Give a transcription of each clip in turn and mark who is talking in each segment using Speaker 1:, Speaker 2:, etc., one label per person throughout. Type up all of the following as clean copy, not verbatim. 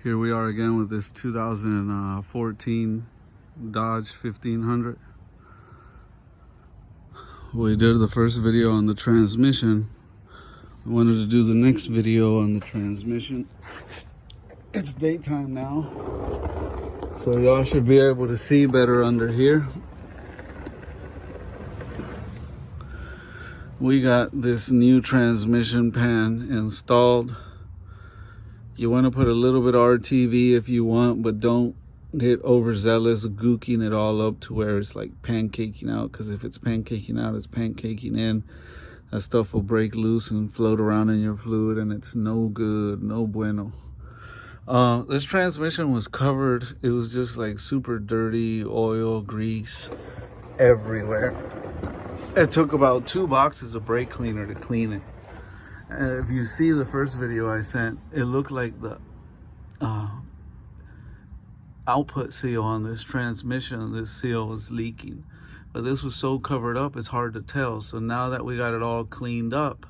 Speaker 1: Here we are again with this 2014 Dodge 1500. We did the first video on the transmission. I wanted to do the next video on the transmission. It's daytime now, so y'all should be able to see better under here. We got this new transmission pan installed. You want to put a little bit of RTV if you want, but don't get overzealous gooking it all up to where it's like pancaking out, because if it's pancaking out, it's pancaking in. That stuff will break loose and float around in your fluid, and it's no good, no bueno. This transmission was covered. It was just like super dirty, oil, grease everywhere. It took about 2 boxes of brake cleaner to clean it. If you see the first video I sent, it looked like the output seal on this transmission, this seal was leaking. But this was so covered up, it's hard to tell. So now that we got it all cleaned up,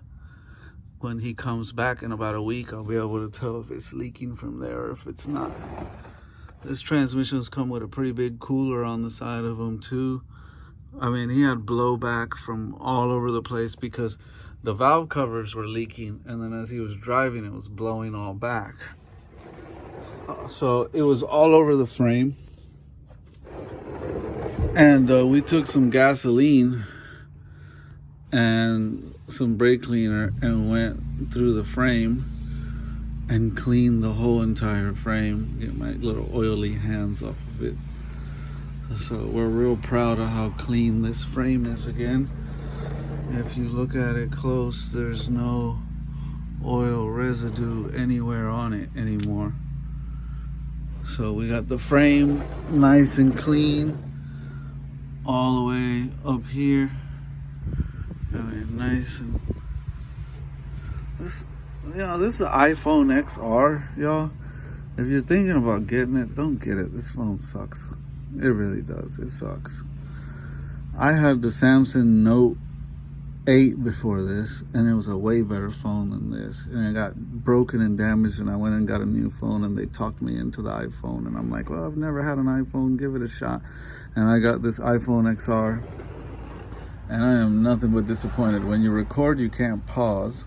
Speaker 1: when he comes back in about a week, I'll be able to tell if it's leaking from there or if it's not. This transmission's come with a pretty big cooler on the side of them too. I mean, he had blowback from all over the place because the valve covers were leaking, and then as he was driving, it was blowing all back. So it was all over the frame. And we took some gasoline and some brake cleaner and went through the frame and cleaned the whole entire frame. Get my little oily hands off of it. So we're real proud of how clean this frame is again. If you look at it close, there's no oil residue anywhere on it anymore. So we got the frame nice and clean all the way up here. I mean, nice. And this, this is an iPhone XR, y'all. If you're thinking about getting it, don't get it. This phone sucks. It really does. It sucks. I had the Samsung Note 8 before this, and it was a way better phone than this, and it got broken and damaged, and I went and got a new phone, and they talked me into the iPhone, and I'm like, well, I've never had an iPhone, give it a shot. And I got this iPhone XR, and I am nothing but disappointed. When you record, you can't pause.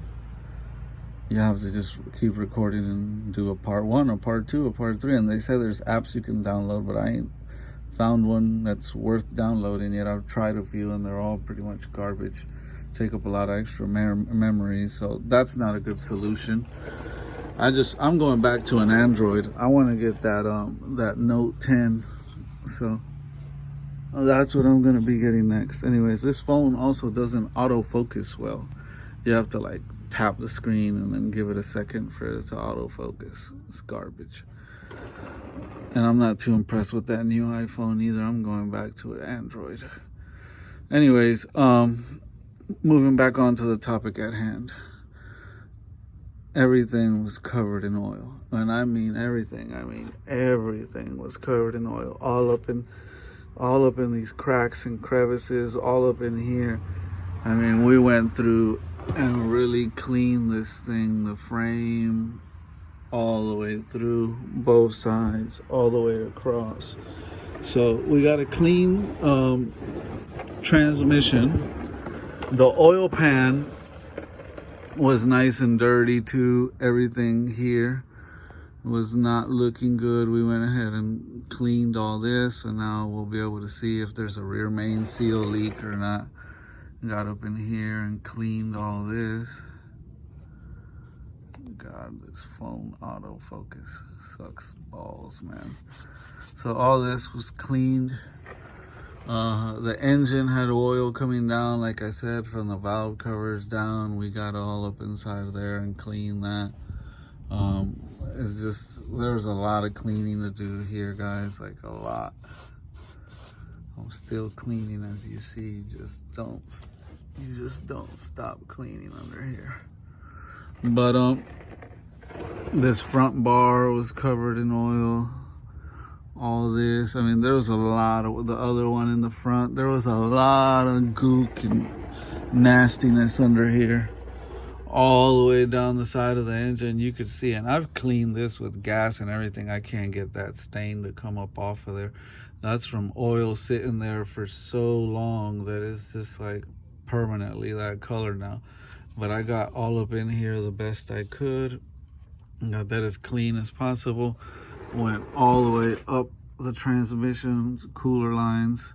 Speaker 1: You have to just keep recording and do a part 1, a part 2, a part 3, and they say there's apps you can download, but I ain't found one that's worth downloading yet. I've tried a few, and they're all pretty much garbage. Take up a lot of extra memory, so that's not a good solution. I'm going back to an Android. I want to get that Note 10, so that's what I'm going to be getting next. Anyways, this phone also doesn't autofocus well. You have to like tap the screen and then give it a second for it to autofocus. It's garbage. And I'm not too impressed with that new iPhone either. I'm going back to an Android. Anyways, moving back onto the topic at hand. Everything was covered in oil. And I mean everything. I mean everything was covered in oil. All up in these cracks and crevices, all up in here. I mean, we went through and really cleaned this thing, the frame, all the way through, both sides, all the way across. So we got a clean transmission. The oil pan was nice and dirty too. Everything here was not looking good. We went ahead and cleaned all this, and now we'll be able to see if there's a rear main seal leak or not. Got up in here and cleaned all this. God, this phone autofocus sucks balls, man. So all this was cleaned. The engine had oil coming down, like I said, from the valve covers down. We got all up inside of there and cleaned that. It's just, there's a lot of cleaning to do here, guys, like a lot. I'm still cleaning, as you see. You just don't stop cleaning under here. But this front bar was covered in oil. All this, I mean, there was a lot of the other one in the front. There was a lot of gook and nastiness under here. all the way down the side of the engine. You could see, and I've cleaned this with gas and everything. I can't get that stain to come up off of there. That's from oil sitting there for so long that it's just like permanently that color now. But I got all up in here the best I could. Got that as clean as possible. Went all the way up the transmission cooler lines,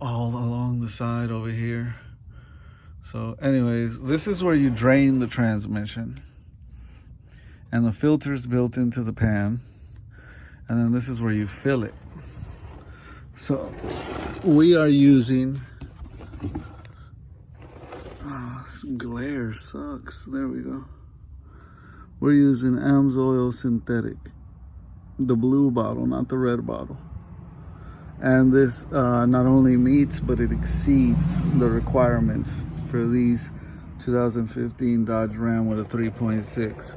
Speaker 1: all along the side over here. So anyways, this is where you drain the transmission, and the filter is built into the pan, and then this is where you fill it. So we are using, this glare sucks. There we go. We're using AMSOIL Synthetic, the blue bottle, not the red bottle. And this not only meets, but it exceeds the requirements for these 2015 Dodge Ram with a 3.6.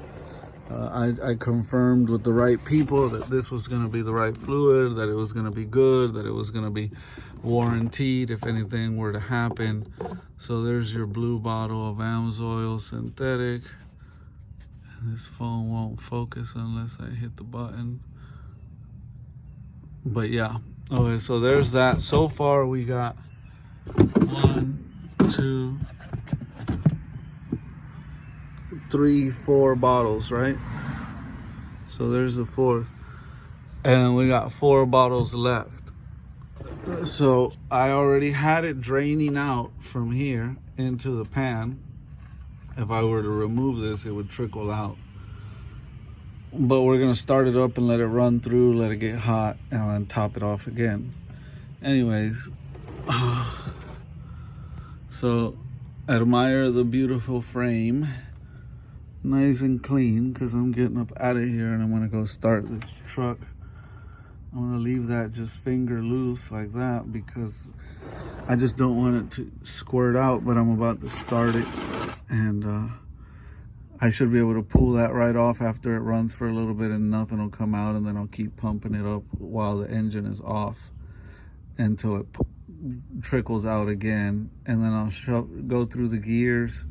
Speaker 1: I confirmed with the right people that this was going to be the right fluid, that it was going to be good, that it was going to be warranted if anything were to happen. So there's your blue bottle of AMSOIL Synthetic. This phone won't focus unless I hit the button. But yeah, okay, so there's that. So far we got 1, 2, 3, 4 bottles, right? So there's the fourth. And we got 4 bottles left. So I already had it draining out from here into the pan. If I were to remove this, it would trickle out. But we're gonna start it up and let it run through, let it get hot, and then top it off again. Anyways, so admire the beautiful frame. Nice and clean, because I'm getting up out of here and I'm gonna go start this truck. I'm gonna leave that just finger loose like that because I just don't want it to squirt out, but I'm about to start it. And I should be able to pull that right off after it runs for a little bit and nothing will come out, and then I'll keep pumping it up while the engine is off until it trickles out again, and then I'll go through the gears,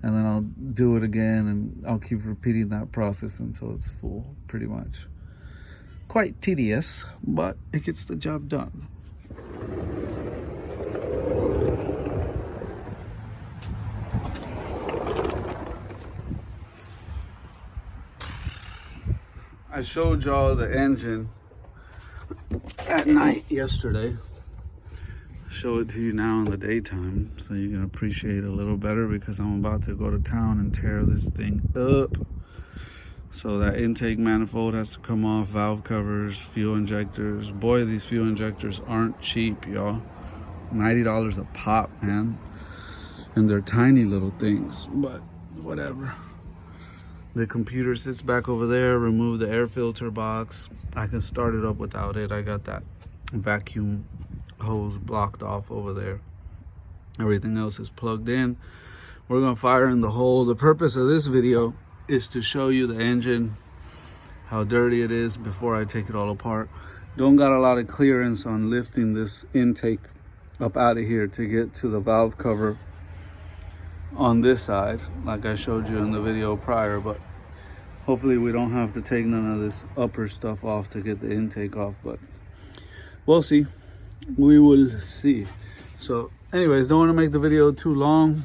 Speaker 1: and then I'll do it again, and I'll keep repeating that process until it's full, pretty much. Quite tedious, but it gets the job done. I showed y'all the engine at night yesterday. Show it to you now in the daytime so you can appreciate it a little better, because I'm about to go to town and tear this thing up. So that intake manifold has to come off, valve covers, fuel injectors. Boy, these fuel injectors aren't cheap, y'all. $90 a pop, man. And they're tiny little things, but whatever. The computer sits back over there. Remove the air filter box. I can start it up without it. I got that vacuum hose blocked off over there. Everything else is plugged in. We're gonna fire in the hole. The purpose of this video is to show you the engine, how dirty it is before I take it all apart. Don't got a lot of clearance on lifting this intake up out of here to get to the valve cover on this side, like I showed you in the video prior, but hopefully we don't have to take none of this upper stuff off to get the intake off, but we'll see. We will see. So anyways, don't want to make the video too long.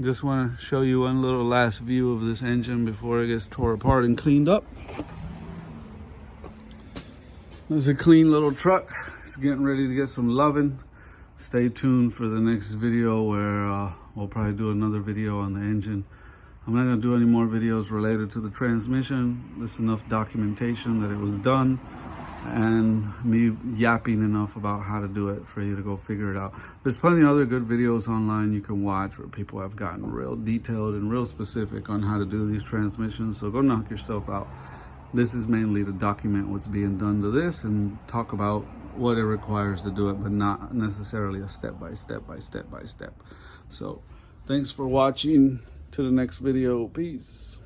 Speaker 1: Just want to show you one little last view of this engine before it gets tore apart and cleaned up. There's a clean little truck. It's getting ready to get some loving. Stay tuned for the next video where we'll probably do another video on the engine. I'm not going to do any more videos related to the transmission. There's enough documentation that it was done, and me yapping enough about how to do it for you to go figure it out. There's plenty of other good videos online you can watch where people have gotten real detailed and real specific on how to do these transmissions, so go knock yourself out. This is mainly to document what's being done to this and talk about what it requires to do it, but not necessarily a step by step. So thanks for watching. To the next video. Peace.